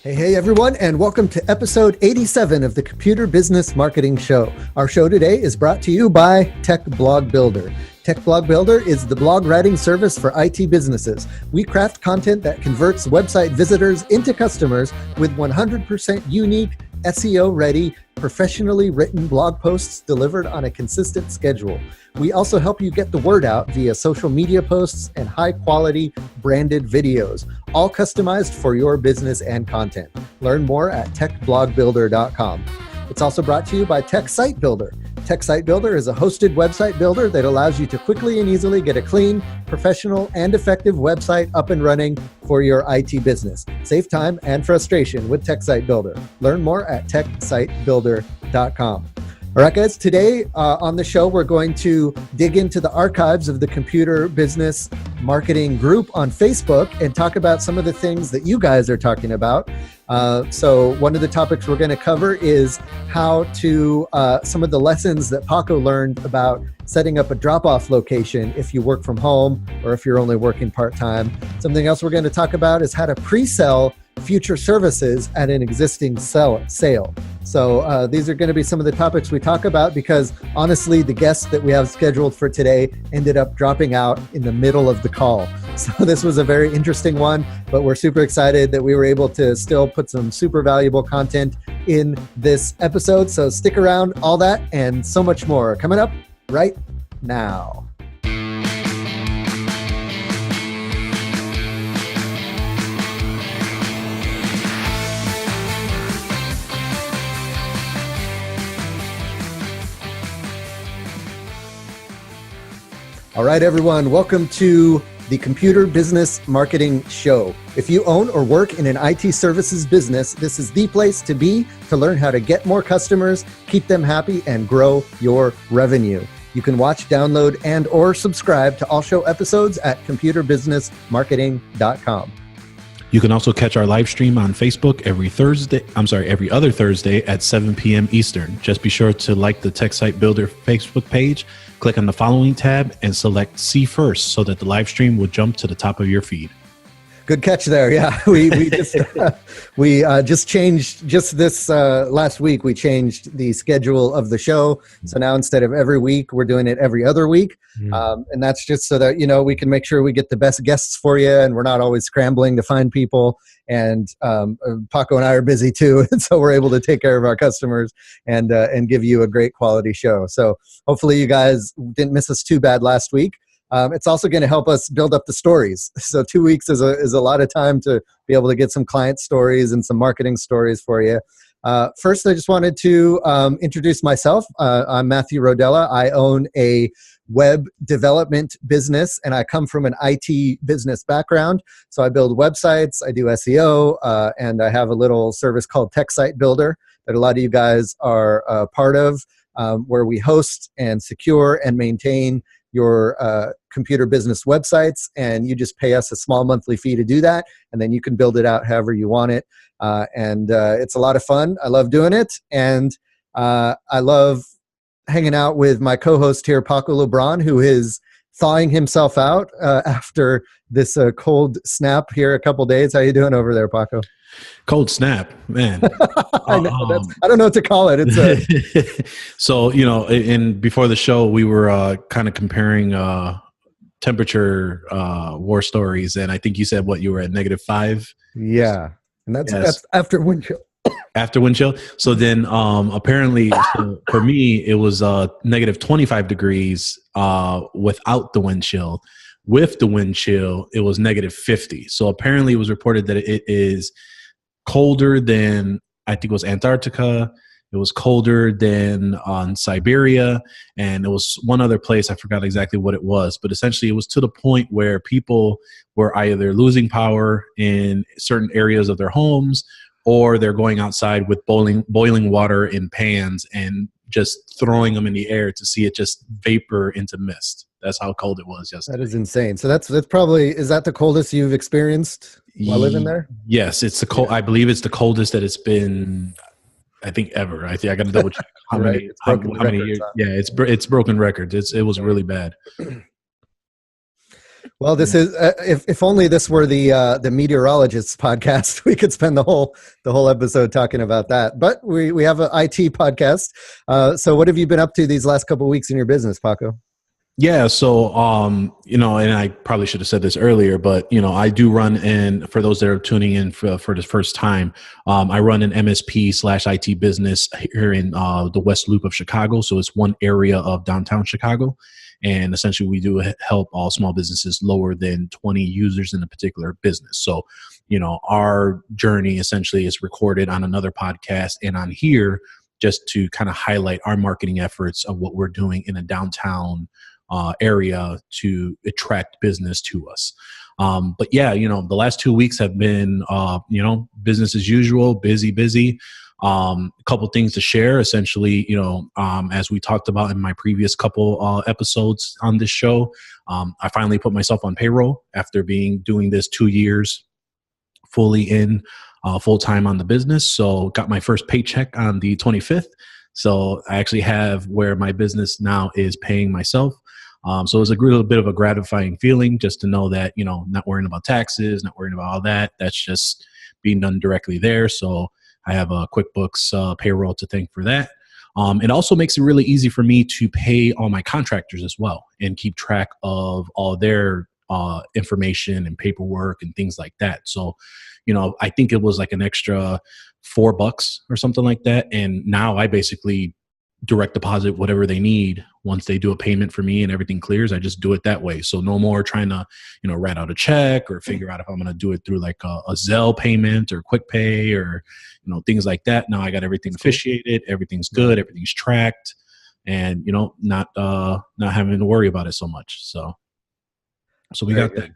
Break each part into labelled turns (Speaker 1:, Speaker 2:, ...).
Speaker 1: Hey everyone, and welcome to episode 87 of the Computer Business Marketing Show. Our show today is brought to you by Tech Blog Builder. Tech Blog Builder is the blog writing service for IT businesses. We craft content that converts website visitors into customers with 100% unique, SEO-ready, professionally written blog posts delivered on a consistent schedule. We also help you get the word out via social media posts and high-quality branded videos, all customized for your business and content. Learn more at techblogbuilder.com. It's also brought to you by Tech Site Builder. Tech Site Builder is a hosted website builder that allows you to quickly and easily get a clean, professional, and effective website up and running for your IT business. Save time and frustration with Tech Site Builder. Learn more at techsitebuilder.com. All right, guys, today on the show, we're going to dig into the archives of the Computer Business Marketing Group on Facebook and talk about some of the things that you guys are talking about. So one of the topics we're going to cover is how to, some of the lessons that Paco learned about setting up a drop-off location if you work from home or if you're only working part-time. Something else we're going to talk about is how to pre-sell future services at an existing sale. So these are going to be some of the topics we talk about because honestly, the guests that we have scheduled for today ended up dropping out in the middle of the call. So this was a very interesting one, but we're super excited that we were able to still put some super valuable content in this episode. So stick around, all that and so much more coming up right now. All right, everyone, welcome to the Computer Business Marketing Show. If you own or work in an IT services business, this is the place to be to learn how to get more customers, keep them happy, and grow your revenue. You can watch, download, and or subscribe to all show episodes at computerbusinessmarketing.com.
Speaker 2: You can also catch our live stream on Facebook every other Thursday at 7 p.m. Eastern. Just be sure to like the Tech Site Builder Facebook page, click on the following tab, and select See First so that the live stream will jump to the top of your feed.
Speaker 1: Good catch there. Yeah, we just changed just this last week. We changed the schedule of the show, so now instead of every week, we're doing it every other week, and that's just so that we can make sure we get the best guests for you, and we're not always scrambling to find people. And Paco and I are busy too, and so we're able to take care of our customers and give you a great quality show. So hopefully you guys didn't miss us too bad last week. It's also going to help us build up the stories. So 2 weeks is a lot of time to be able to get some client stories and some marketing stories for you. First, I just wanted to introduce myself. I'm Matthew Rodella. I own a web development business, and I come from an IT business background. So I build websites, I do SEO, and I have a little service called Tech Site Builder that a lot of you guys are part of, where we host and secure and maintain your computer business websites, and you just pay us a small monthly fee to do that, and then you can build it out however you want it. And it's a lot of fun. I love doing it, and I love hanging out with my co-host here, Paco LeBron, who is thawing himself out after this cold snap here a couple days. How you doing over there, Paco?
Speaker 2: Cold snap, man.
Speaker 1: I know. I don't know what to call it. It's
Speaker 2: So, before the show, we were kind of comparing temperature war stories. And I think you said you were at -5?
Speaker 1: Yeah. And that's after wind chill.
Speaker 2: After wind chill. So then apparently for me, it was -25 degrees without the wind chill. With the wind chill, it was -50. So apparently it was reported that it is colder than, I think it was Antarctica. It was colder than on Siberia. And it was one other place. I forgot exactly what it was. But essentially it was to the point where people were either losing power in certain areas of their homes, or they're going outside with boiling water in pans and just throwing them in the air to see it just vapor into mist. That's how cold it was yesterday.
Speaker 1: That is insane. So that's probably, is that the coldest you've experienced while living there?
Speaker 2: Yes, it's the cold. Yeah. I believe it's the coldest that it's been, I think, ever. I got to double check how many years. Yeah, it's broken records. It was really bad.
Speaker 1: Well, this is if only this were the meteorologists podcast, we could spend the whole episode talking about that. But we have an IT podcast. So what have you been up to these last couple of weeks in your business, Paco?
Speaker 2: Yeah. So, and I probably should have said this earlier, but, I do run, and for those that are tuning in for the first time, I run an MSP/IT business here in the West Loop of Chicago. So it's one area of downtown Chicago. And essentially we do help all small businesses lower than 20 users in a particular business. So, our journey essentially is recorded on another podcast and on here just to kind of highlight our marketing efforts of what we're doing in a downtown area to attract business to us. But yeah, the last 2 weeks have been, business as usual, busy. A couple things to share, essentially, as we talked about in my previous couple episodes on this show, I finally put myself on payroll after doing this 2 years fully in full time on the business. So got my first paycheck on the 25th. So I actually have where my business now is paying myself. So it was a little bit of a gratifying feeling just to know that, not worrying about taxes, not worrying about all that. That's just being done directly there. So I have a QuickBooks payroll to thank for that. It also makes it really easy for me to pay all my contractors as well and keep track of all their information and paperwork and things like that. So, I think it was like an extra $4 or something like that. And now I basically direct deposit whatever they need. Once they do a payment for me and everything clears, I just do it that way. So no more trying to, write out a check or figure out if I'm going to do it through like a Zelle payment or QuickPay or, things like that. Now I got everything officiated, everything's good, everything's tracked, and, not having to worry about it so much. So we got that.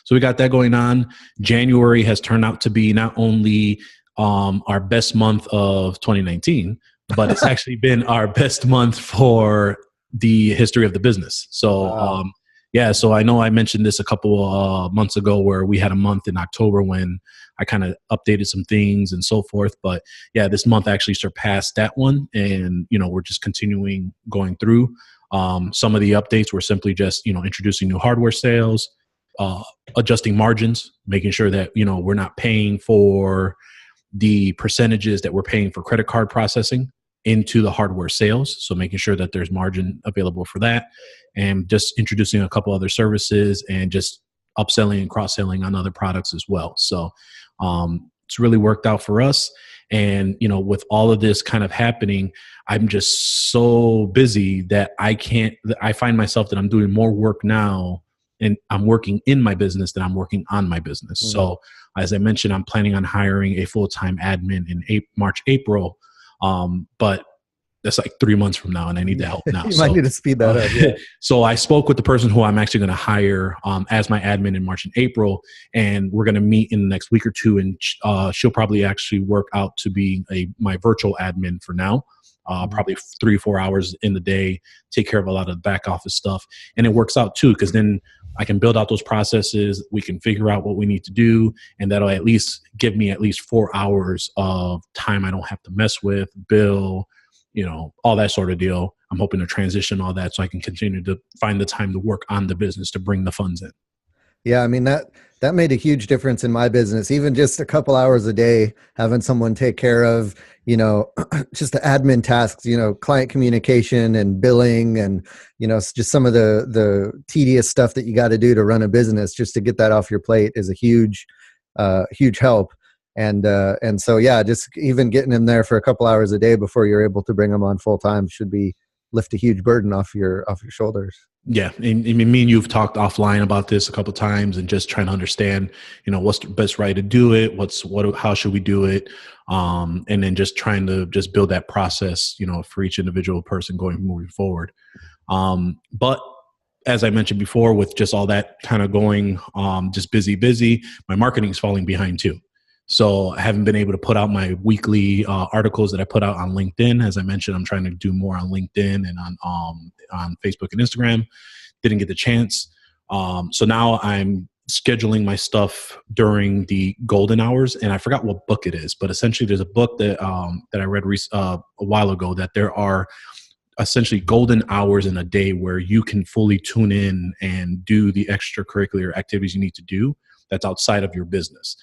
Speaker 2: So we got that going on. January has turned out to be not only our best month of 2019, but it's actually been our best month for the history of the business. So, wow. So I know I mentioned this a couple months ago where we had a month in October when I kind of updated some things and so forth. But yeah, this month actually surpassed that one. And, we're just continuing going through. Some of the updates were simply just, introducing new hardware sales, adjusting margins, making sure that, we're not paying for the percentages that we're paying for credit card processing into the hardware sales. So making sure that there's margin available for that, and just introducing a couple other services and just upselling and cross-selling on other products as well. So it's really worked out for us. And, with all of this kind of happening, I'm just so busy that I find myself that I'm doing more work now and I'm working in my business than I'm working on my business. Mm-hmm. So as I mentioned, I'm planning on hiring a full-time admin in March, April. But that's like 3 months from now and I need the help now.
Speaker 1: You might need to speed that up. Yeah.
Speaker 2: So I spoke with the person who I'm actually going to hire as my admin in March and April, and we're going to meet in the next week or two, and she'll probably actually work out to be my virtual admin for now. Probably 3 or 4 hours in the day, take care of a lot of the back office stuff. And it works out too, because then I can build out those processes. We can figure out what we need to do, and that'll at least give me at least 4 hours of time I don't have to mess with, bill, all that sort of deal. I'm hoping to transition all that so I can continue to find the time to work on the business to bring the funds in.
Speaker 1: Yeah, I mean, that made a huge difference in my business. Even just a couple hours a day, having someone take care of, just the admin tasks, client communication and billing and, just some of the tedious stuff that you got to do to run a business, just to get that off your plate is a huge help. And so, yeah, just even getting them there for a couple hours a day before you're able to bring them on full time should lift a huge burden off your shoulders.
Speaker 2: Yeah. And me and you've talked offline about this a couple of times, and just trying to understand, what's the best way to do it? How should we do it? And then just trying to just build that process, for each individual person moving forward. But as I mentioned before, with just all that kind of going, just busy, my marketing is falling behind too. So I haven't been able to put out my weekly articles that I put out on LinkedIn. As I mentioned, I'm trying to do more on LinkedIn and on Facebook and Instagram. Didn't get the chance. So now I'm scheduling my stuff during the golden hours. And I forgot what book it is, but essentially there's a book that I read a while ago, that there are essentially golden hours in a day where you can fully tune in and do the extracurricular activities you need to do that's outside of your business.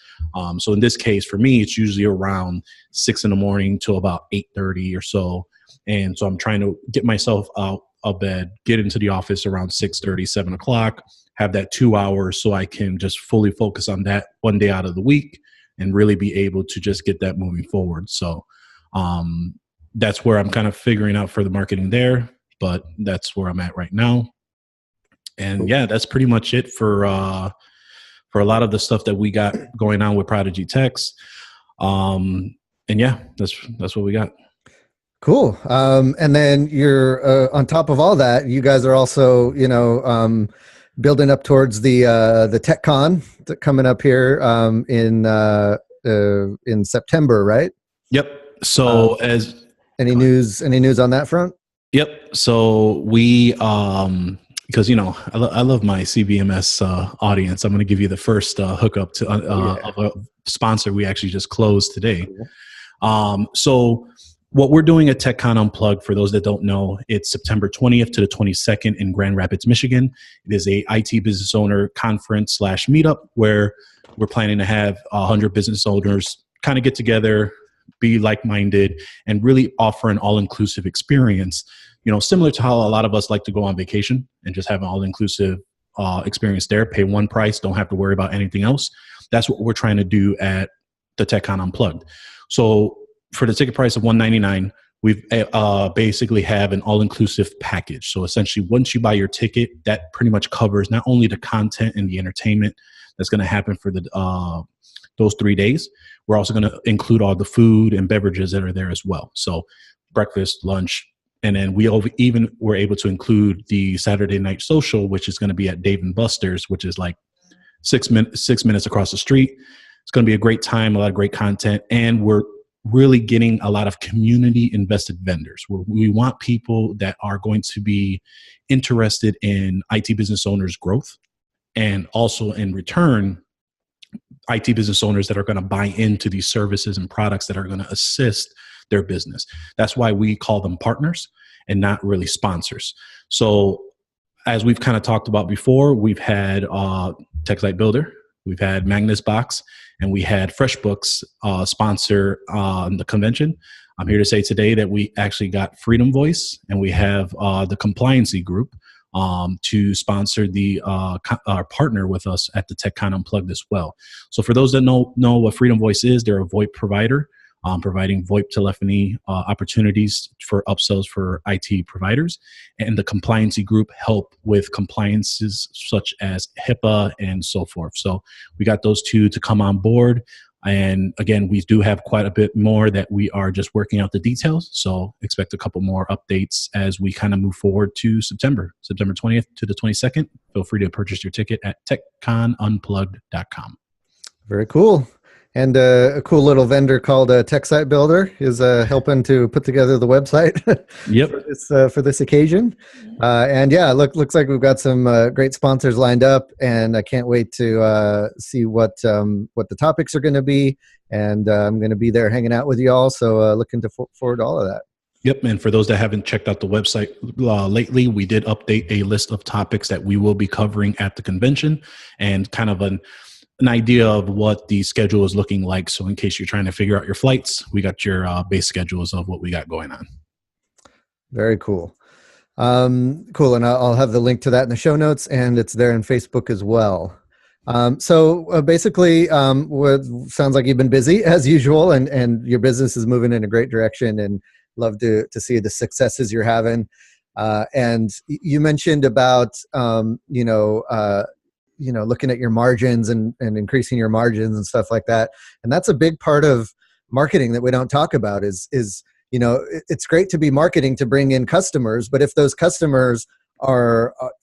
Speaker 2: So in this case, for me, it's usually around 6 in the morning till about 8:30 or so. And so I'm trying to get myself out of bed, get into the office around 6:30, 7 o'clock, have that 2 hours so I can just fully focus on that one day out of the week and really be able to just get that moving forward. So that's where I'm kind of figuring out for the marketing there, but that's where I'm at right now. And yeah, that's pretty much it for a lot of the stuff that we got going on with Prodigy Techs. And yeah, that's what we got.
Speaker 1: Cool. And then you're on top of all that, you guys are also, building up towards the TechCon coming up here in September, right?
Speaker 2: Yep. So
Speaker 1: any news on that front?
Speaker 2: Yep. So we because I love my CBMS audience. I'm going to give you the first hookup to of a sponsor we actually just closed today. So what we're doing at TechCon Unplugged, for those that don't know, it's September 20th to the 22nd in Grand Rapids, Michigan. It is a IT business owner conference / meetup where we're planning to have 100 business owners kind of get together, be like-minded, and really offer an all-inclusive experience. Similar to how a lot of us like to go on vacation and just have an all-inclusive experience there, pay one price, don't have to worry about anything else. That's what we're trying to do at the TechCon Unplugged. So for the ticket price of $199, we basically have an all-inclusive package. So essentially, once you buy your ticket, that pretty much covers not only the content and the entertainment that's going to happen for those 3 days, we're also going to include all the food and beverages that are there as well. So breakfast, lunch, and then we even were able to include the Saturday night social, which is going to be at Dave & Buster's, which is like 6 minutes across the street. It's going to be a great time, a lot of great content, and we're really getting a lot of community invested vendors. We want people that are going to be interested in IT business owners' growth, and also in return, IT business owners that are going to buy into these services and products that are going to assist their business. That's why we call them partners and not really sponsors. So as we've kind of talked about before, we've had TechSite Builder, we've had Magnus Box, and we had FreshBooks sponsor the convention. I'm here to say today that we actually got Freedom Voice, and we have the Compliancy Group to sponsor our partner with us at the TechCon Unplugged as well. So for those that know what Freedom Voice is, they're a VoIP provider, providing VoIP telephony opportunities for upsells for IT providers. And the Compliancy Group help with compliances such as HIPAA and so forth. So we got those two to come on board. And again, we do have quite a bit more that we are just working out the details. So expect a couple more updates as we kind of move forward to September 20th to the 22nd. Feel free to purchase your ticket at techconunplugged.com. Very
Speaker 1: cool. And a cool little vendor called TechSite Builder is helping to put together the website for this occasion. And yeah, looks like we've got some great sponsors lined up, and I can't wait to see what the topics are going to be. And I'm going to be there hanging out with you all. So looking forward to all of that.
Speaker 2: Yep. And for those that haven't checked out the website lately, we did update a list of topics that we will be covering at the convention, and kind of an idea of what the schedule is looking like. So in case you're trying to figure out your flights, we got your base schedules of what we got going on.
Speaker 1: Very cool. Cool. And I'll have the link to that in the show notes, and it's there on Facebook as well. So basically, what sounds like you've been busy as usual, and your business is moving in a great direction, and love to see the successes you're having. And you mentioned about, looking at your margins and increasing your margins and stuff like that. And that's a big part of marketing that we don't talk about is it's great to be marketing to bring in customers, but if those customers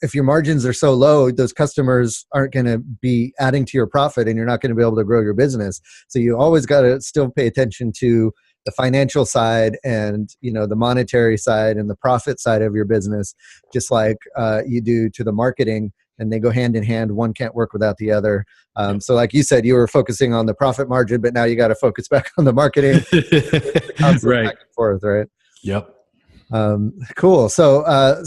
Speaker 1: if your margins are so low, those customers aren't going to be adding to your profit, and you're not going to be able to grow your business. So you always got to still pay attention to the financial side and, the monetary side and the profit side of your business, just like you do to the marketing. And they go hand in hand. One can't work without the other. So like you said, you were focusing on the profit margin, but now you got to focus back on the marketing.
Speaker 2: Right.
Speaker 1: Back and forth, right?
Speaker 2: Yep.
Speaker 1: Cool. So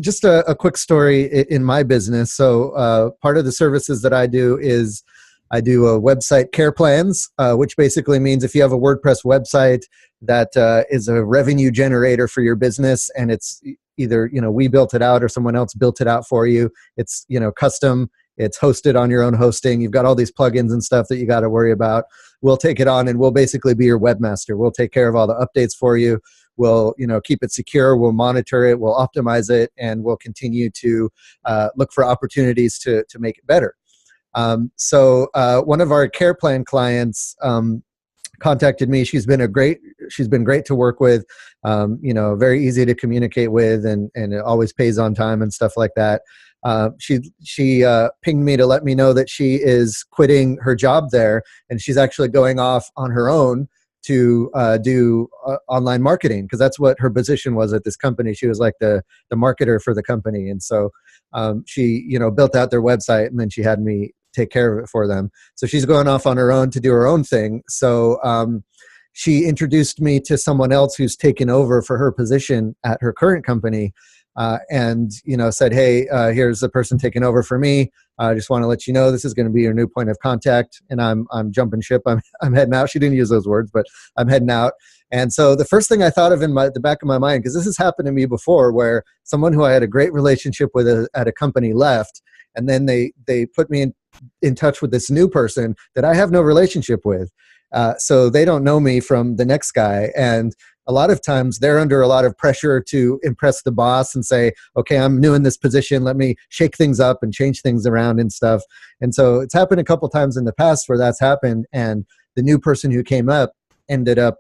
Speaker 1: just a quick story in my business. So part of the services that I do is I do a website care plans, which basically means if you have a WordPress website that is a revenue generator for your business, and it's either we built it out or someone else built it out for you. It's custom. It's hosted on your own hosting. You've got all these plugins and stuff that you got to worry about. We'll take it on, and we'll basically be your webmaster. We'll take care of all the updates for you. We'll keep it secure. We'll monitor it. We'll optimize it, and we'll continue to look for opportunities to make it better. So one of our care plan clients contacted me. She's been great to work with. Very easy to communicate with, and it always pays on time and stuff like that. She pinged me to let me know that she is quitting her job there, and she's actually going off on her own to do online marketing, because that's what her position was at this company. She was like the marketer for the company, and so she built out their website, and then she had me take care of it for them. So she's going off on her own to do her own thing. So she introduced me to someone else who's taken over for her position at her current company. And said, hey, here's the person taking over for me. I just want to let you know this is going to be your new point of contact, and I'm jumping ship. I'm heading out. She didn't use those words, but I'm heading out. And so the first thing I thought of in the back of my mind, because this has happened to me before, where someone who I had a great relationship with at a company left, and then they put me in touch with this new person that I have no relationship with. So they don't know me from the next guy, and a lot of times they're under a lot of pressure to impress the boss and say, okay, I'm new in this position. Let me shake things up and change things around and stuff. And so it's happened a couple times in the past where that's happened. And the new person who came up ended up,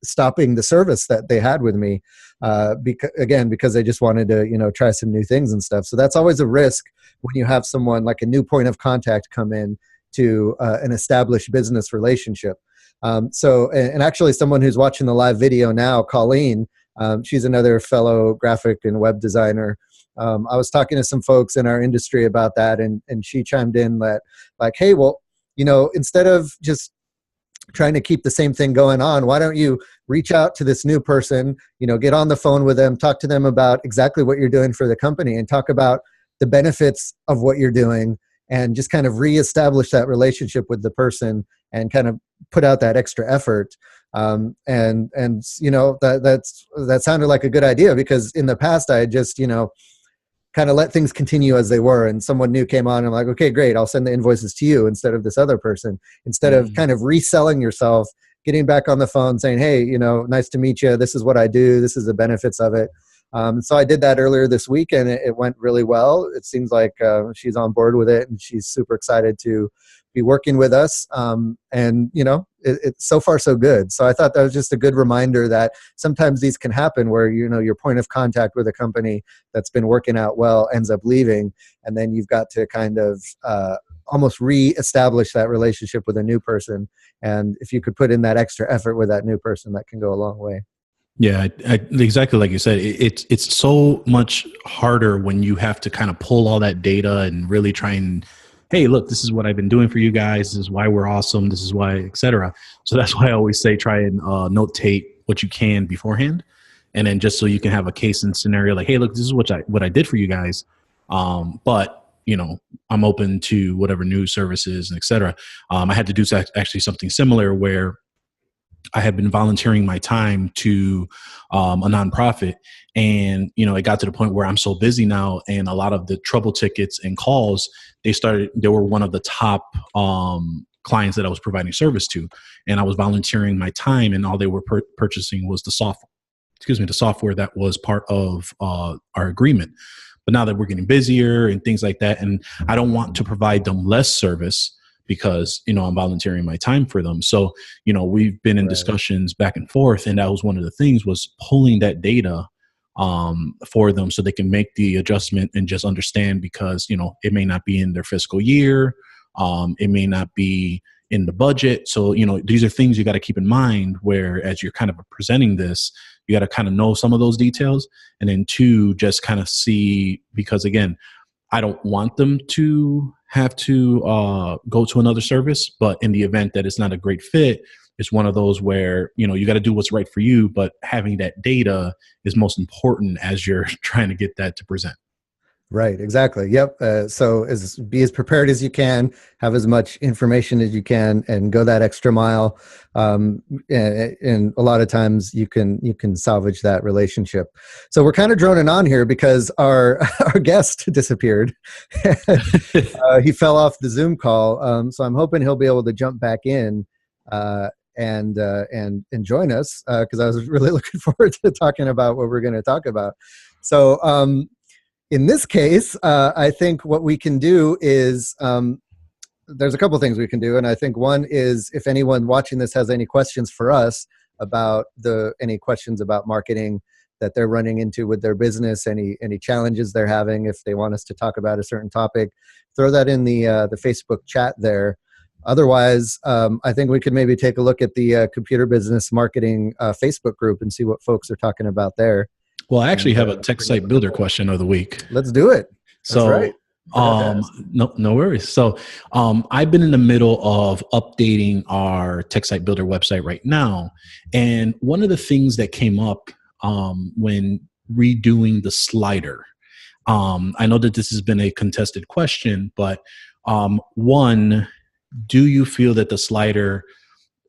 Speaker 1: stopping the service that they had with me, because they just wanted to, try some new things and stuff. So that's always a risk when you have someone like a new point of contact come in to an established business relationship. And actually someone who's watching the live video now, Colleen, she's another fellow graphic and web designer. I was talking to some folks in our industry about that, and she chimed in that like, hey, well, instead of just trying to keep the same thing going on, why don't you reach out to this new person, get on the phone with them, talk to them about exactly what you're doing for the company, and talk about the benefits of what you're doing, and just kind of reestablish that relationship with the person and kind of put out that extra effort. That sounded like a good idea, because in the past I had just, kind of let things continue as they were, and someone new came on and I'm like, okay, great, I'll send the invoices to you instead of this other person, instead of kind of reselling yourself, getting back on the phone saying, hey, nice to meet you. This is what I do. This is the benefits of it. So I did that earlier this week, and it went really well. It seems like she's on board with it, and she's super excited to be working with us. It's so far so good. So I thought that was just a good reminder that sometimes these can happen where, your point of contact with a company that's been working out well ends up leaving, and then you've got to kind of almost re-establish that relationship with a new person. And if you could put in that extra effort with that new person, that can go a long way.
Speaker 2: Yeah, exactly like you said. It's so much harder when you have to kind of pull all that data and really try and, hey, look, this is what I've been doing for you guys. This is why we're awesome. This is why, etc. So that's why I always say try and notate what you can beforehand, and then just so you can have a case and scenario like, hey, look, this is what I did for you guys. But I'm open to whatever new services and etc. I had to do actually something similar where I had been volunteering my time to a nonprofit, and it got to the point where I'm so busy now, and a lot of the trouble tickets and calls, they were one of the top clients that I was providing service to, and I was volunteering my time, and all they were purchasing was the software that was part of our agreement. But now that we're getting busier and things like that, and I don't want to provide them less service, because I'm volunteering my time for them. So we've been in discussions back and forth, and that was one of the things, was pulling that data for them so they can make the adjustment and just understand, because it may not be in their fiscal year, it may not be in the budget. So these are things you got to keep in mind, where as you're kind of presenting this, you got to kind of know some of those details, and then two, just kind of see, because again, I don't want them to have to go to another service, but in the event that it's not a great fit, it's one of those where, you got to do what's right for you, but having that data is most important as you're trying to get that to present.
Speaker 1: Right, exactly. Yep. So be as prepared as you can, have as much information as you can, and go that extra mile. And a lot of times you can salvage that relationship. So we're kind of droning on here because our guest disappeared. He fell off the Zoom call. So I'm hoping he'll be able to jump back in and join us, because I was really looking forward to talking about what we're going to talk about. So. In this case, I think what we can do is, there's a couple things we can do. And I think one is, if anyone watching this has any questions for us about any questions about marketing that they're running into with their business, any challenges they're having, if they want us to talk about a certain topic, throw that in the Facebook chat there. Otherwise, I think we could maybe take a look at the Computer Business Marketing Facebook group and see what folks are talking about there.
Speaker 2: Well, I actually have a tech site builder question of the week.
Speaker 1: Let's do it.
Speaker 2: So,
Speaker 1: right.
Speaker 2: no worries. So, I've been in the middle of updating our tech site builder website right now. And one of the things that came up when redoing the slider, I know that this has been a contested question, but one, do you feel that the slider,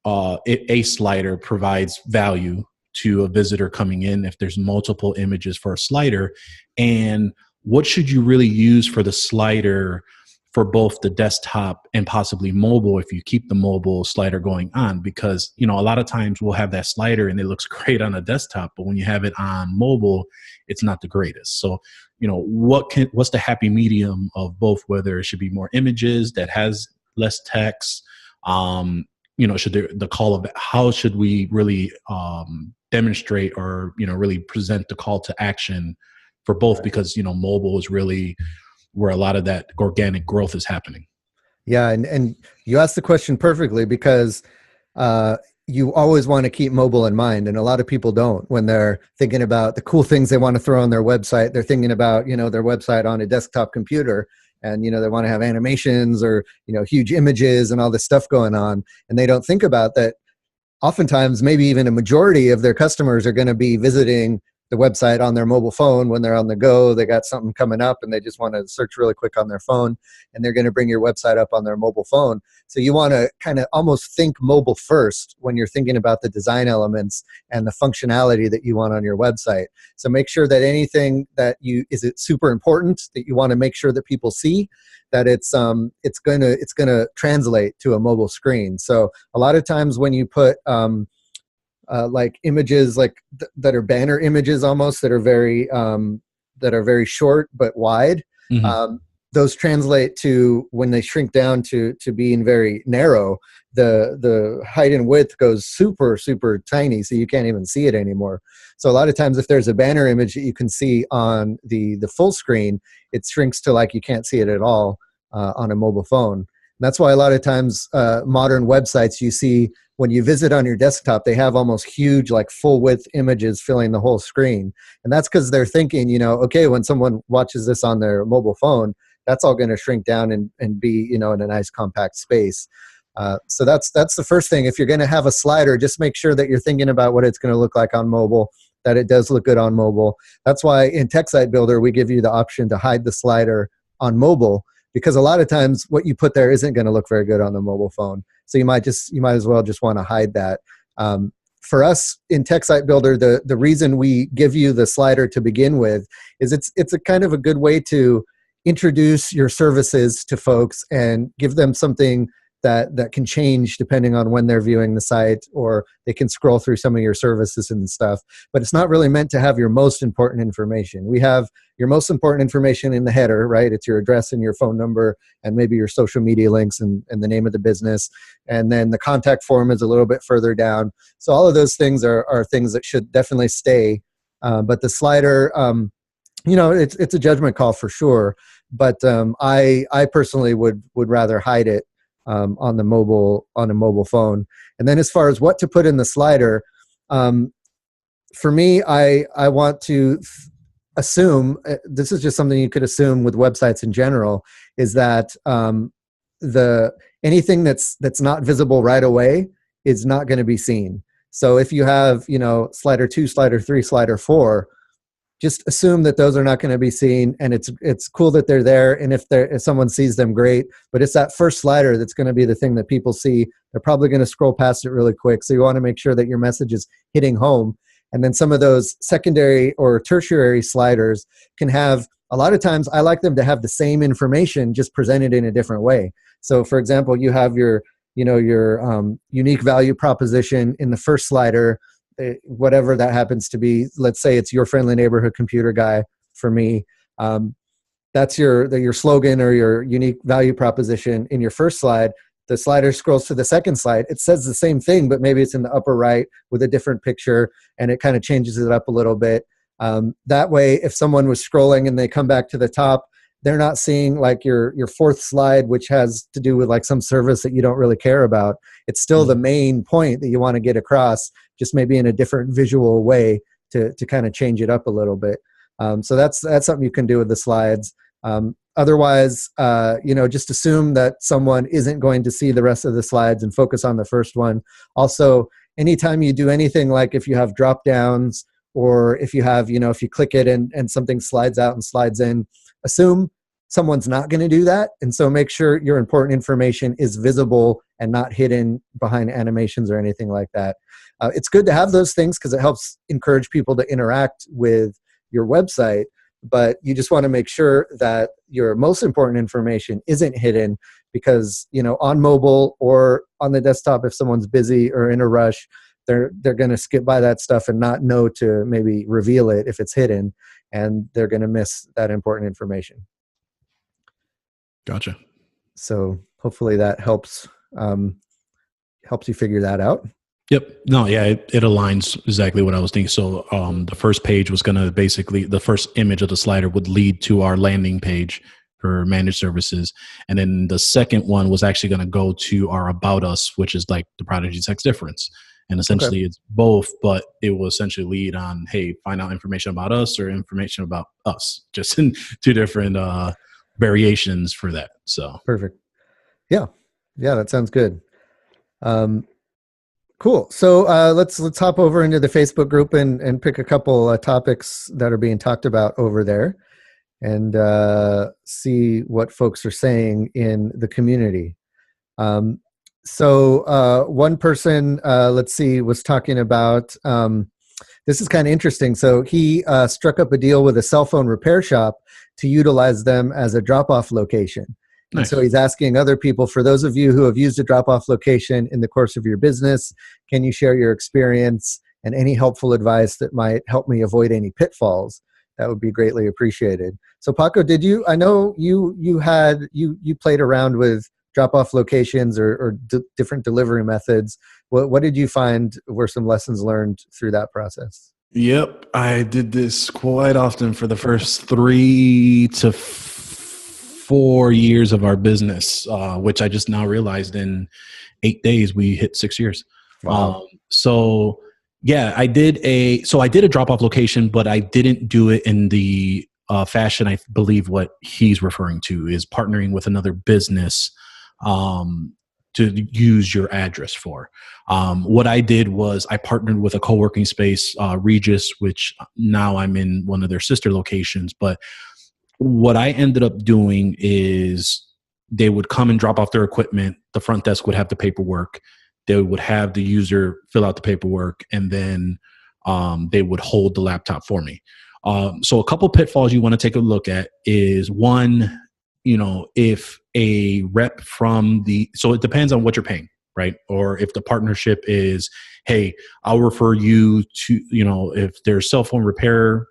Speaker 2: a slider provides value to a visitor coming in if there's multiple images for a slider? And what should you really use for the slider for both the desktop and possibly mobile if you keep the mobile slider going on? Because, a lot of times we'll have that slider and it looks great on a desktop, but when you have it on mobile, it's not the greatest. So, what's the happy medium of both, whether it should be more images that has less text, how should we really demonstrate or really present the call to action for both? Because mobile is really where a lot of that organic growth is happening.
Speaker 1: Yeah, and you asked the question perfectly, because you always want to keep mobile in mind, and a lot of people don't. When they're thinking about the cool things they want to throw on their website, they're thinking about their website on a desktop computer, and they want to have animations or huge images and all this stuff going on, and they don't think about that. Oftentimes, maybe even a majority of their customers are going to be visiting the website on their mobile phone when they're on the go. They got something coming up and they just want to search really quick on their phone, and they're going to bring your website up on their mobile phone. So you want to kind of almost think mobile first when you're thinking about the design elements and the functionality that you want on your website. So make sure that anything that is it super important that you want to make sure that people see, that it's going to translate to a mobile screen. So a lot of times when you put like images that are banner images almost, that are very short but wide, mm-hmm. Those translate to, when they shrink down to being very narrow, the height and width goes super, super tiny, so you can't even see it anymore. So a lot of times if there's a banner image that you can see on the full screen, it shrinks to like you can't see it at all on a mobile phone. And that's why a lot of times modern websites, you see when you visit on your desktop, they have almost huge, like full width images filling the whole screen. And that's because they're thinking, okay, when someone watches this on their mobile phone, that's all going to shrink down and be, in a nice compact space. So that's the first thing. If you're going to have a slider, just make sure that you're thinking about what it's going to look like on mobile, that it does look good on mobile. That's why in Tech Site Builder, we give you the option to hide the slider on mobile, because a lot of times what you put there isn't going to look very good on the mobile phone. So you might as well just want to hide that. For us in Tech Site Builder, the reason we give you the slider to begin with is it's a kind of a good way to introduce your services to folks and give them something that can change depending on when they're viewing the site, or they can scroll through some of your services and stuff. But it's not really meant to have your most important information. We have your most important information in the header, right? It's your address and your phone number and maybe your social media links and the name of the business. And then the contact form is a little bit further down. So all of those things are things that should definitely stay. But the slider, it's a judgment call for sure. But I personally would rather hide it on a mobile phone. And then as far as what to put in the slider, for me, I want to assume, this is just something you could assume with websites in general, is that anything that's not visible right away is not going to be seen. So if you have, slider 2, slider 3, slider 4, just assume that those are not going to be seen, and it's cool that they're there. And if someone sees them, great. But it's that first slider that's going to be the thing that people see. They're probably going to scroll past it really quick. So you want to make sure that your message is hitting home. And then some of those secondary or tertiary sliders can have, a lot of times I like them to have the same information, just presented in a different way. So for example, you have your unique value proposition in the first slider, whatever that happens to be. Let's say it's your friendly neighborhood computer guy for me. That's your slogan or your unique value proposition in your first slide. The slider scrolls to the second slide. It says the same thing, but maybe it's in the upper right with a different picture, and it kind of changes it up a little bit. That way, if someone was scrolling and they come back to the top, they're not seeing like your fourth slide, which has to do with like some service that you don't really care about. It's still the main point that you want to get across, just maybe in a different visual way to kind of change it up a little bit. So that's something you can do with the slides. Otherwise, just assume that someone isn't going to see the rest of the slides and focus on the first one. Also, anytime you do anything, like if you have drop downs, or if you have, if you click it and something slides out and slides in, assume someone's not going to do that. And so make sure your important information is visible and not hidden behind animations or anything like that. It's good to have those things because it helps encourage people to interact with your website, but you just want to make sure that your most important information isn't hidden, because, on mobile or on the desktop, if someone's busy or in a rush, they're going to skip by that stuff and not know to maybe reveal it if it's hidden, and they're going to miss that important information.
Speaker 2: Gotcha.
Speaker 1: So hopefully that helps you figure that out.
Speaker 2: Yep. No, yeah, it aligns exactly what I was thinking. So the first page was going to basically, the first image of the slider would lead to our landing page for managed services. And then the second one was actually going to go to our About Us, which is like the Prodigy Text Difference. And essentially it's both, but it will essentially lead on, hey, find out information about us or information about us, just in two different variations for that. So
Speaker 1: perfect. Yeah, that sounds good. Cool. So let's hop over into the Facebook group and pick a couple topics that are being talked about over there, and see what folks are saying in the community. So one person, was talking about, this is kind of interesting. So he struck up a deal with a cell phone repair shop to utilize them as a drop-off location. Nice. And so he's asking other people, for those of you who have used a drop-off location in the course of your business, can you share your experience and any helpful advice that might help me avoid any pitfalls? That would be greatly appreciated. So Paco, I know you played around with drop-off locations or different delivery methods. What did you find were some lessons learned through that process?
Speaker 2: Yep, I did this quite often for the first 3 to 4 years of our business, which I just now realized in 8 days we hit 6 years.
Speaker 1: Wow.
Speaker 2: So yeah, I did a drop-off location, but I didn't do it in the fashion I believe what he's referring to is partnering with another business to use your address for. What I did was I partnered with a co-working space, Regis, which now I'm in one of their sister locations. But what I ended up doing is they would come and drop off their equipment. The front desk would have the paperwork. They would have the user fill out the paperwork, and then they would hold the laptop for me. So a couple pitfalls you want to take a look at is one, if a rep so it depends on what you're paying, right? Or if the partnership is, hey, I'll refer you to, if there's cell phone repair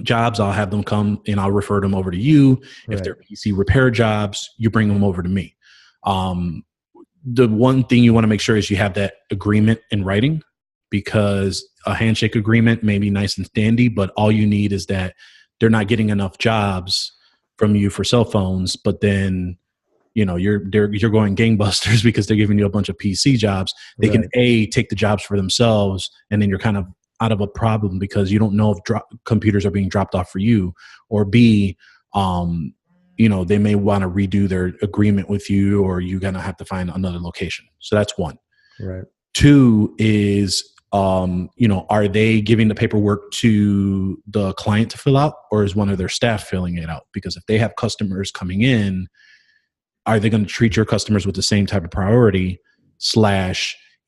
Speaker 2: jobs, I'll have them come and I'll refer them over to you. Right. If they're PC repair jobs, you bring them over to me. The one thing you want to make sure is you have that agreement in writing, because a handshake agreement may be nice and dandy, but all you need is that they're not getting enough jobs from you for cell phones, but then you're going gangbusters because they're giving you a bunch of PC jobs. They can take the jobs for themselves, and then you're kind of out of a problem because you don't know if computers are being dropped off for you, or B, they may want to redo their agreement with you, or you're going to have to find another location. So that's one.
Speaker 1: Right.
Speaker 2: Two is, are they giving the paperwork to the client to fill out, or is one of their staff filling it out? Because if they have customers coming in, are they going to treat your customers with the same type of priority?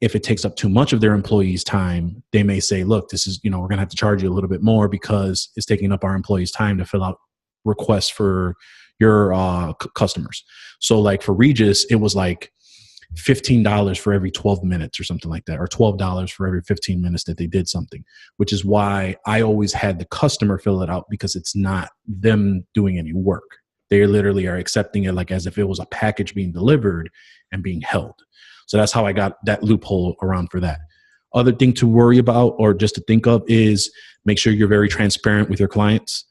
Speaker 2: If it takes up too much of their employees' time, they may say, look, this is, we're going to have to charge you a little bit more because it's taking up our employees' time to fill out requests for your customers. So like for Regis, it was like $15 for every 12 minutes or something like that, or $12 for every 15 minutes that they did something, which is why I always had the customer fill it out, because it's not them doing any work. They literally are accepting it like as if it was a package being delivered and being held. So that's how I got that loophole around for that. Other thing to worry about, or just to think of, is make sure you're very transparent with your clients.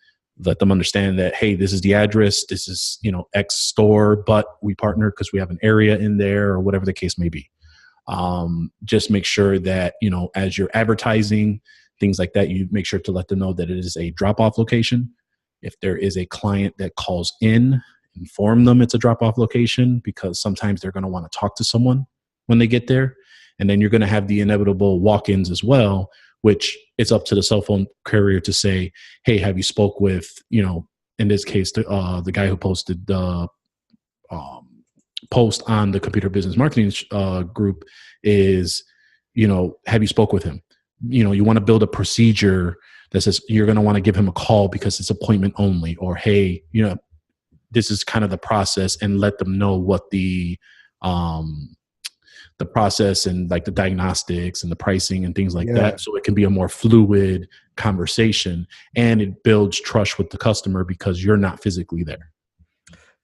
Speaker 2: Let them understand that, hey, this is the address, this is, X store, but we partner because we have an area in there, or whatever the case may be. Just make sure that, as you're advertising, things like that, you make sure to let them know that it is a drop-off location. If there is a client that calls in, inform them it's a drop-off location, because sometimes they're going to want to talk to someone when they get there. And then you're going to have the inevitable walk-ins as well, which it's up to the cell phone carrier to say, hey, have you spoke with, in this case, the guy who posted the post on the Computer Business Marketing group is, have you spoke with him? You want to build a procedure that says you're going to want to give him a call because it's appointment only, or, hey, this is kind of the process, and let them know what the process and like the diagnostics and the pricing and things like that. So it can be a more fluid conversation, and it builds trust with the customer because you're not physically there.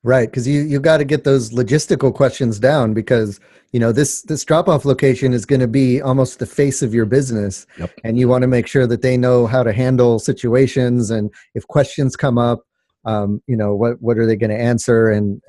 Speaker 1: Right. Because you've got to get those logistical questions down, because, this drop-off location is going to be almost the face of your business.
Speaker 2: Yep.
Speaker 1: And you want to make sure that they know how to handle situations. And if questions come up, what are they going to answer? And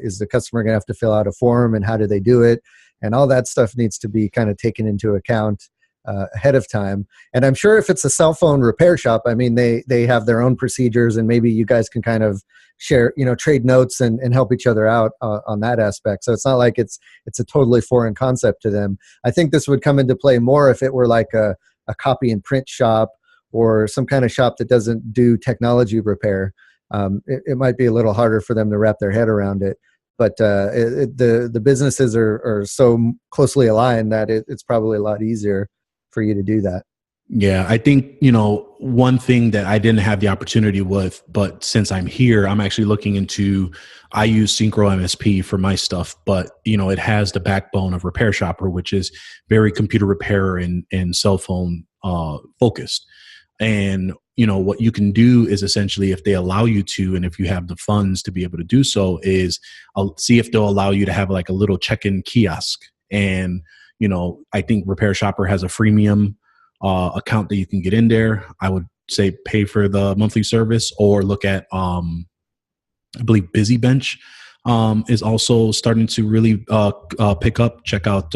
Speaker 1: is the customer going to have to fill out a form, and how do they do it? And all that stuff needs to be kind of taken into account ahead of time. And I'm sure if it's a cell phone repair shop, I mean, they have their own procedures, and maybe you guys can kind of share, trade notes and help each other out on that aspect. So it's not like it's a totally foreign concept to them. I think this would come into play more if it were like a copy and print shop, or some kind of shop that doesn't do technology repair. It might be a little harder for them to wrap their head around it. But the businesses are so closely aligned that it's probably a lot easier for you to do that.
Speaker 2: Yeah, I think, one thing that I didn't have the opportunity with, but since I'm here, I'm actually looking into, I use Syncro MSP for my stuff, but, it has the backbone of Repair Shopper, which is very computer repair and cell phone focused. And, what you can do is essentially, if they allow you to, and if you have the funds to be able to do so, is I'll see if they'll allow you to have like a little check-in kiosk. And, I think Repair Shopper has a freemium account that you can get in there. I would say pay for the monthly service, or look at, I believe Busy Bench is also starting to really pick up. Check out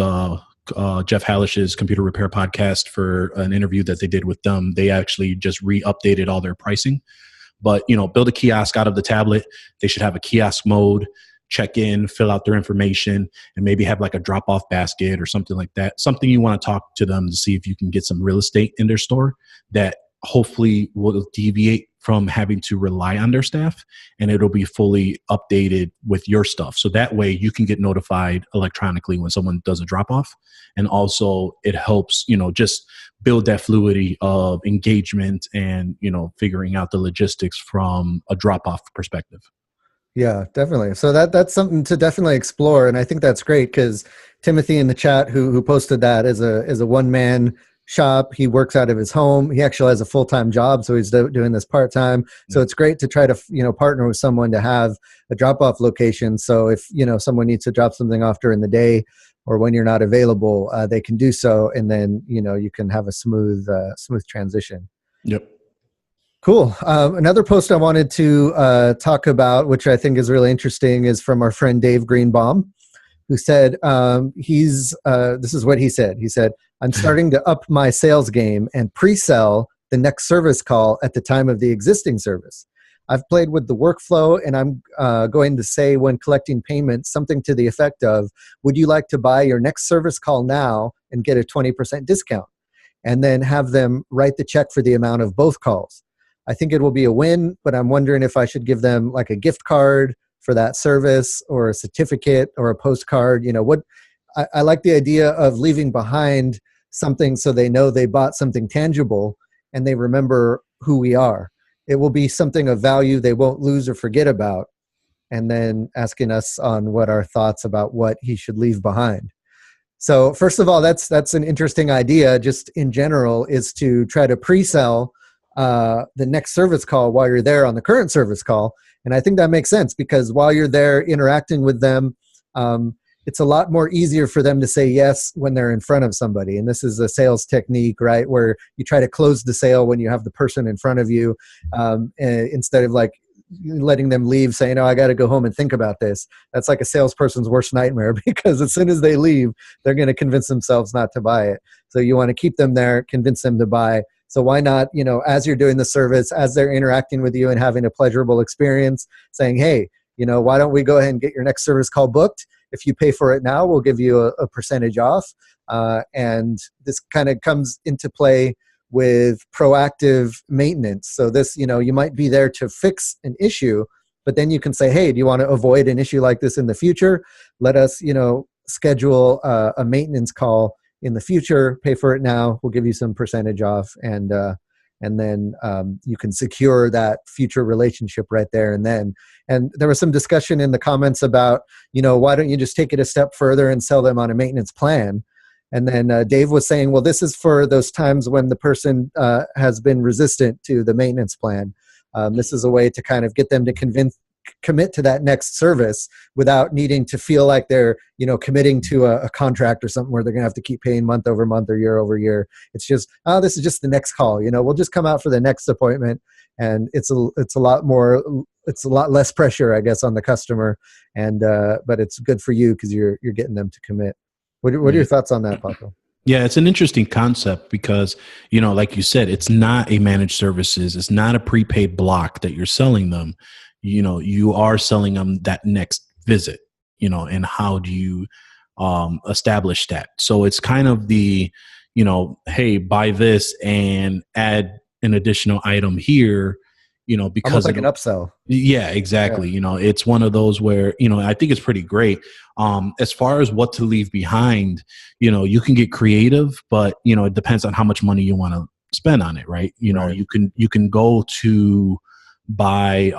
Speaker 2: Jeff Hallish's Computer Repair Podcast for an interview that they did with them. They actually just re-updated all their pricing. But, build a kiosk out of the tablet. They should have a kiosk mode, check in, fill out their information, and maybe have like a drop-off basket or something like that. Something you want to talk to them to see if you can get some real estate in their store that hopefully will deviate from having to rely on their staff, and it'll be fully updated with your stuff. So that way you can get notified electronically when someone does a drop-off. And also it helps, just build that fluidity of engagement and, figuring out the logistics from a drop-off perspective.
Speaker 1: Yeah, definitely. So that's something to definitely explore. And I think that's great, because Timothy in the chat who posted that is a one-man shop. He works out of his home. He actually has a full-time job, so he's doing this part-time. So it's great to try to partner with someone to have a drop-off location. So if someone needs to drop something off during the day, or when you're not available, they can do so, and then you can have a smooth transition.
Speaker 2: Yep.
Speaker 1: Cool. Another post I wanted to talk about, which I think is really interesting, is from our friend Dave Greenbaum, who said this is what he said. He said, "I'm starting to up my sales game and pre-sell the next service call at the time of the existing service. I've played with the workflow, and I'm going to say when collecting payments, something to the effect of, would you like to buy your next service call now and get a 20% discount? And then have them write the check for the amount of both calls. I think it will be a win, but I'm wondering if I should give them like a gift card for that service, or a certificate, or a postcard. I like the idea of leaving behind something so they know they bought something tangible and they remember who we are. It will be something of value they won't lose or forget about, and then asking us on what our thoughts about what he should leave behind. So first of all, that's an interesting idea just in general, is to try to pre-sell the next service call while you're there on the current service call. And I think that makes sense, because while you're there interacting with them, it's a lot more easier for them to say yes when they're in front of somebody. And this is a sales technique, right? Where you try to close the sale when you have the person in front of you, instead of like letting them leave saying, oh, I got to go home and think about this. That's like a salesperson's worst nightmare, because as soon as they leave, they're going to convince themselves not to buy it. So you want to keep them there, convince them to buy. So why not, as you're doing the service, as they're interacting with you and having a pleasurable experience, saying, hey, why don't we go ahead and get your next service call booked? If you pay for it now, we'll give you a percentage off. And this kind of comes into play with proactive maintenance. So this, you might be there to fix an issue, but then you can say, hey, do you want to avoid an issue like this in the future? Let us, schedule a maintenance call in the future, pay for it now, we'll give you some percentage off, and then you can secure that future relationship right there and then. And there was some discussion in the comments about, why don't you just take it a step further and sell them on a maintenance plan? And then Dave was saying, well, this is for those times when the person has been resistant to the maintenance plan. This is a way to kind of get them to commit to that next service without needing to feel like they're, committing to a contract or something where they're going to have to keep paying month over month or year over year. It's just, oh, this is just the next call. We'll just come out for the next appointment, and it's a lot less pressure, I guess, on the customer, and but it's good for you because you're getting them to commit. What are your thoughts on that, Paco?
Speaker 2: Yeah, it's an interesting concept because, like you said, it's not a managed services. It's not a prepaid block that you're selling them. You are selling them that next visit, and how do you establish that? So it's kind of the, hey, buy this and add an additional item here, because
Speaker 1: almost like an upsell.
Speaker 2: Yeah, exactly. Yeah. It's one of those where, I think it's pretty great. As far as what to leave behind, you can get creative, but, it depends on how much money you want to spend on it, right? Right. You can go to buy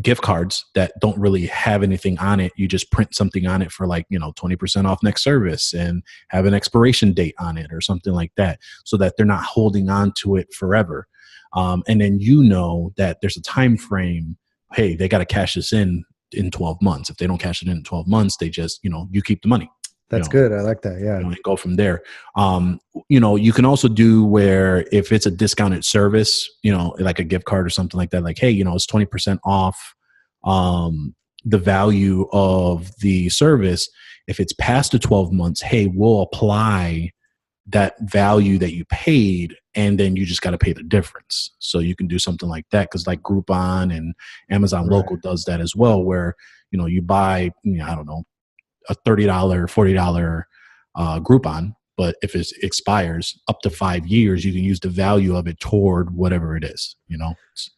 Speaker 2: gift cards that don't really have anything on it. You just print something on it for 20% off next service and have an expiration date on it or something like that, so that they're not holding on to it forever. And then that there's a time frame. Hey, they got to cash this in 12 months. If they don't cash it in 12 months, they just, you keep the money.
Speaker 1: That's good. I like that. Yeah.
Speaker 2: And go from there. You can also do where if it's a discounted service, like a gift card or something like that, like, hey, it's 20% off the value of the service. If it's past the 12 months, hey, we'll apply that value that you paid, and then you just got to pay the difference. So you can do something like that, because like Groupon and Amazon Local does that as well, where you buy I don't know, a $30, $40 Groupon, but if it expires up to 5 years, you can use the value of it toward whatever it is.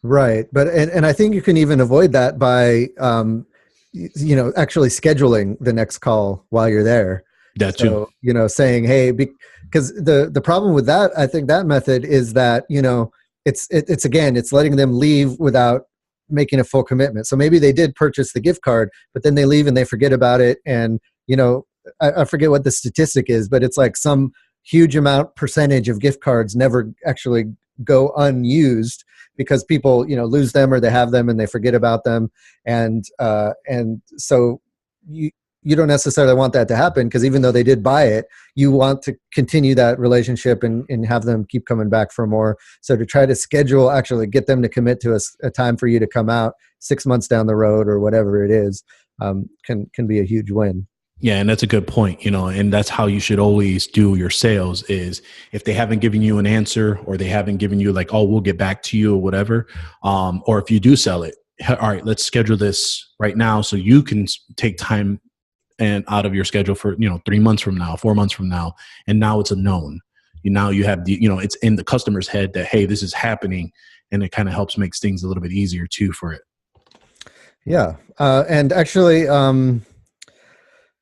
Speaker 1: Right. But and I think you can even avoid that by actually scheduling the next call while you're there.
Speaker 2: That too.
Speaker 1: So, saying, hey, because the problem with that, I think that method is that, it's letting them leave without making a full commitment. So maybe they did purchase the gift card, but then they leave and they forget about it. And, I forget what the statistic is, but it's like some huge percentage of gift cards never actually go unused because people, lose them, or they have them and they forget about them. And so you don't necessarily want that to happen, because even though they did buy it, you want to continue that relationship and have them keep coming back for more. So to try to schedule, actually get them to commit to a time for you to come out 6 months down the road or whatever it is, can be a huge win.
Speaker 2: Yeah, and that's a good point, and that's how you should always do your sales is if they haven't given you an answer or they haven't given you like, oh, we'll get back to you or whatever. Or if you do sell it, all right, let's schedule this right now so you can take time and out of your schedule for, 3 months from now, 4 months from now. And now it's a known. Now you have it's in the customer's head that, hey, this is happening. And it kind of helps makes things a little bit easier too for it.
Speaker 1: Yeah. And actually,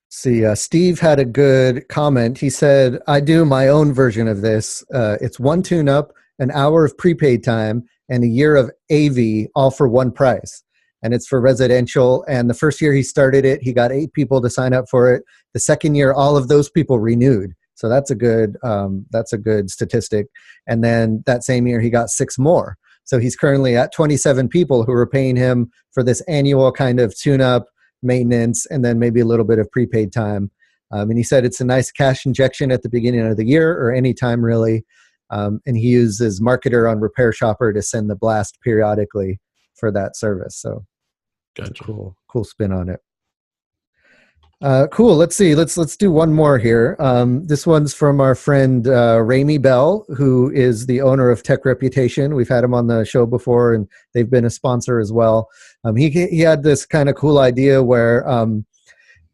Speaker 1: Steve had a good comment. He said, I do my own version of this. It's one tune-up, an hour of prepaid time, and a year of AV, all for one price. And it's for residential. And the first year he started it, he got 8 people to sign up for it. The second year, all of those people renewed. So that's a good statistic. And then that same year, he got 6 more. So he's currently at 27 people who are paying him for this annual kind of tune-up, maintenance, and then maybe a little bit of prepaid time. And he said it's a nice cash injection at the beginning of the year or any time really. And he uses Marketer on Repair Shopper to send the blast periodically for that service. So
Speaker 2: gotcha.
Speaker 1: Cool spin on it. Cool. Let's see. Let's do one more here. This one's from our friend Ramey Bell, who is the owner of Tech Reputation. We've had him on the show before, and they've been a sponsor as well. He had this kind of cool idea where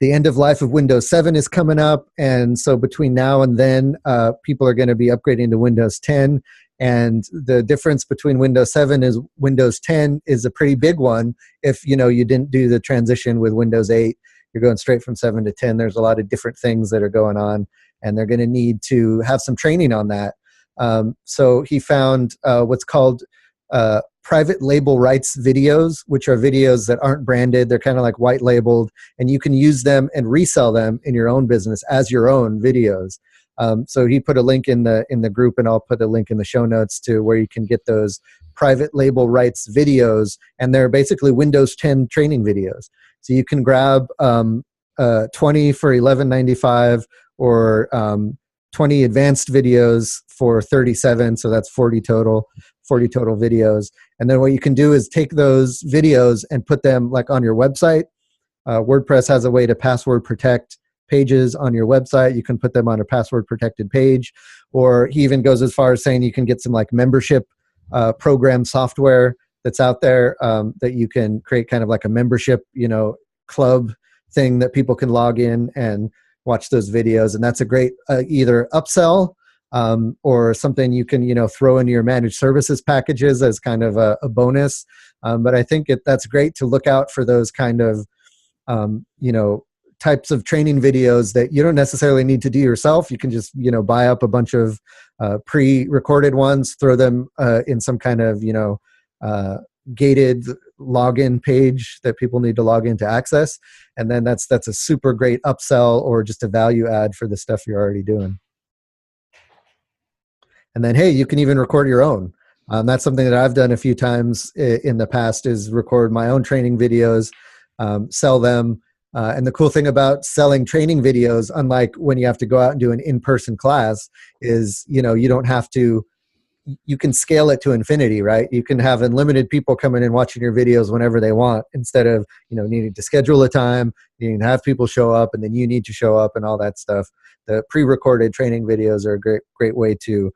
Speaker 1: the end of life of Windows 7 is coming up, and so between now and then, people are going to be upgrading to Windows 10. And the difference between Windows 7 is Windows 10 is a pretty big one. If you didn't do the transition with Windows 8. You're going straight from 7 to 10. There's a lot of different things that are going on, and they're going to need to have some training on that. So he found what's called private label rights videos, which are videos that aren't branded. They're kind of like white labeled, and you can use them and resell them in your own business as your own videos. So he put a link in the group, and I'll put a link in the show notes to where you can get those private label rights videos, and they're basically Windows 10 training videos. So you can grab 20 for $11.95 or 20 advanced videos for $37. So that's 40 total videos. And then what you can do is take those videos and put them like on your website. WordPress has a way to password protect pages on your website. You can put them on a password protected page, or he even goes as far as saying you can get some like membership program software that's out there that you can create kind of like a membership, club thing that people can log in and watch those videos. And that's a great either upsell or something you can, throw into your managed services packages as kind of a bonus. But I think that's great to look out for those kind of, types of training videos that you don't necessarily need to do yourself. You can just, buy up a bunch of pre-recorded ones, throw them in some kind of, gated login page that people need to log in to access. And then that's a super great upsell or just a value add for the stuff you're already doing. And then, hey, you can even record your own. That's something that I've done a few times in the past is record my own training videos, sell them. And the cool thing about selling training videos, unlike when you have to go out and do an in-person class, is, you don't have to, you can scale it to infinity, right? You can have unlimited people coming in watching your videos whenever they want, instead of, needing to schedule a time, needing to have people show up, and then you need to show up and all that stuff. The pre-recorded training videos are a great way to,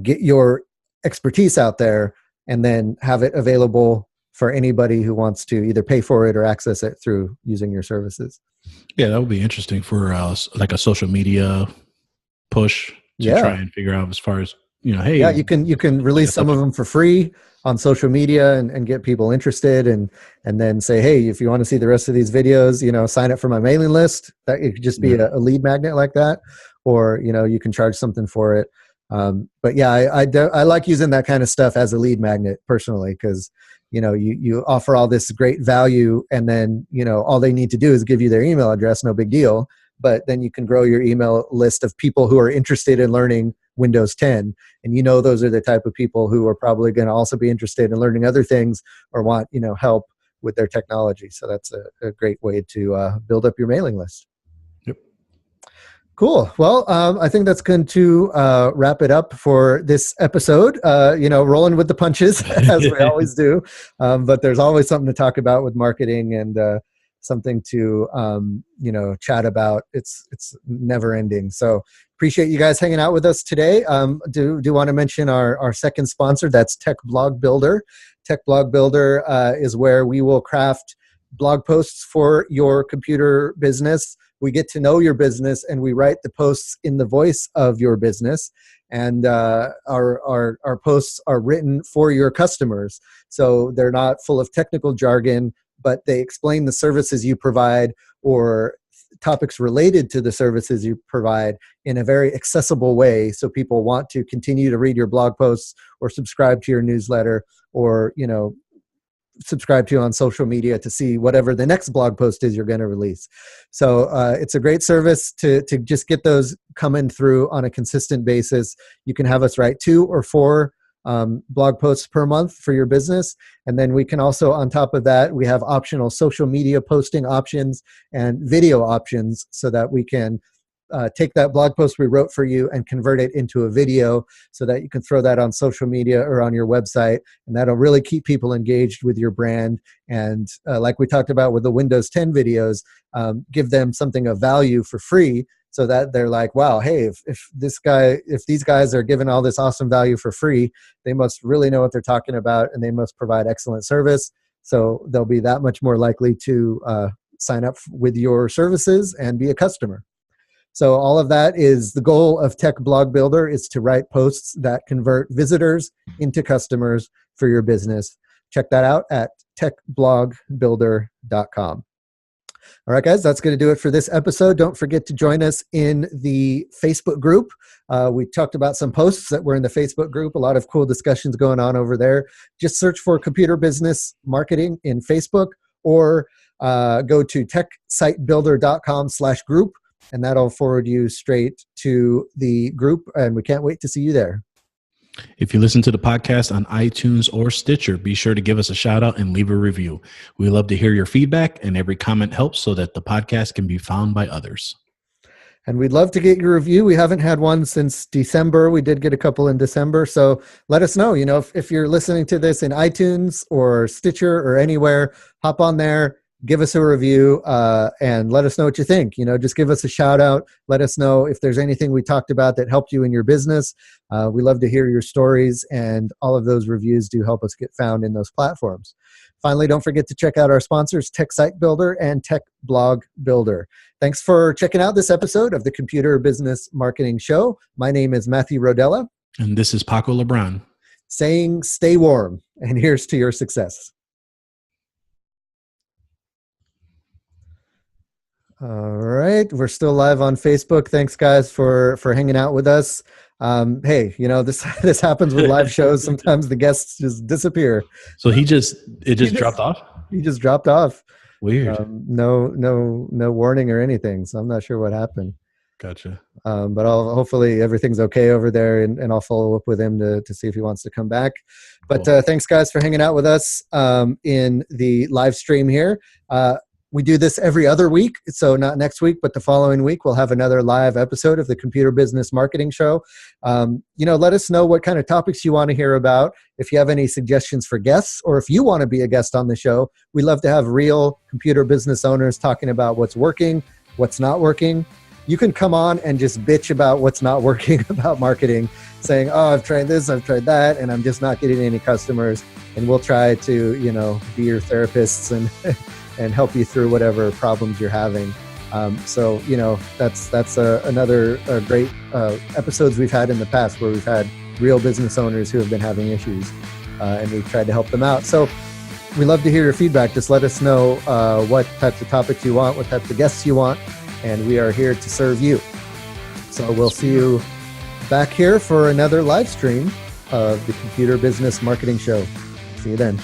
Speaker 1: get your expertise out there and then have it available for anybody who wants to either pay for it or access it through using your services.
Speaker 2: Yeah, that would be interesting for like a social media push to try and figure out as far as, hey.
Speaker 1: Yeah, you can release some of them for free on social media and get people interested and then say, hey, if you want to see the rest of these videos, sign up for my mailing list. That it could just be a lead magnet like that, or, you can charge something for it. But yeah, I like using that kind of stuff as a lead magnet personally, because you offer all this great value, and then all they need to do is give you their email address, no big deal. But then you can grow your email list of people who are interested in learning Windows 10, and those are the type of people who are probably going to also be interested in learning other things or want help with their technology. So that's a great way to build up your mailing list. Cool. Well, I think that's going to wrap it up for this episode. Rolling with the punches as we always do. But there's always something to talk about with marketing, and something to chat about. It's never ending. So appreciate you guys hanging out with us today. Do want to mention our second sponsor? That's Tech Blog Builder. Tech Blog Builder is where we will craft blog posts for your computer business. We get to know your business and we write the posts in the voice of your business. And our posts are written for your customers. So they're not full of technical jargon, but they explain the services you provide or topics related to the services you provide in a very accessible way. So people want to continue to read your blog posts or subscribe to your newsletter or, subscribe to you on social media to see whatever the next blog post is you're going to release. So it's a great service to just get those coming through on a consistent basis. You can have us write 2 or 4 blog posts per month for your business. And then we can also, on top of that, we have optional social media posting options and video options so that we can take that blog post we wrote for you and convert it into a video so that you can throw that on social media or on your website. And that'll really keep people engaged with your brand. And like we talked about with the Windows 10 videos, give them something of value for free so that they're like, wow, hey, if these guys are giving all this awesome value for free, they must really know what they're talking about and they must provide excellent service. So they'll be that much more likely to sign up with your services and be a customer. So all of that is the goal of Tech Blog Builder, is to write posts that convert visitors into customers for your business. Check that out at techblogbuilder.com. All right, guys, that's going to do it for this episode. Don't forget to join us in the Facebook group. We talked about some posts that were in the Facebook group, a lot of cool discussions going on over there. Just search for Computer Business Marketing in Facebook or go to techsitebuilder.com/group. And that'll forward you straight to the group. And we can't wait to see you there.
Speaker 2: If you listen to the podcast on iTunes or Stitcher, be sure to give us a shout out and leave a review. We love to hear your feedback, and every comment helps so that the podcast can be found by others.
Speaker 1: And we'd love to get your review. We haven't had one since December. We did get a couple in December. So let us know, if you're listening to this in iTunes or Stitcher or anywhere, hop on there. Give us a review and let us know what you think. Just give us a shout out. Let us know if there's anything we talked about that helped you in your business. We love to hear your stories, and all of those reviews do help us get found in those platforms. Finally, don't forget to check out our sponsors, Tech Site Builder and Tech Blog Builder. Thanks for checking out this episode of the Computer Business Marketing Show. My name is Matthew Rodella.
Speaker 2: And this is Paco Lebron.
Speaker 1: Saying stay warm, and here's to your success. All right, we're still live on Facebook. Thanks, guys, for hanging out with us. Hey, this happens with live shows. Sometimes the guests just disappear.
Speaker 2: So it just dropped off?
Speaker 1: He just dropped off.
Speaker 2: Weird.
Speaker 1: No warning or anything. So I'm not sure what happened.
Speaker 2: Gotcha.
Speaker 1: But hopefully everything's okay over there, and I'll follow up with him to see if he wants to come back. But
Speaker 2: Cool.
Speaker 1: Thanks, guys, for hanging out with us in the live stream here. We do this every other week, so not next week, but the following week, we'll have another live episode of the Computer Business Marketing Show. Let us know what kind of topics you want to hear about. If you have any suggestions for guests, or if you want to be a guest on the show, we love to have real computer business owners talking about what's working, what's not working. You can come on and just bitch about what's not working about marketing, saying, oh, I've tried this, I've tried that, and I'm just not getting any customers. And we'll try to, be your therapists and and help you through whatever problems you're having. That's another great episodes we've had in the past where we've had real business owners who have been having issues, and we've tried to help them out. So we love to hear your feedback. Just let us know what types of topics you want, what types of guests you want, and we are here to serve you. So we'll see you back here for another live stream of the Computer Business Marketing Show. See you then.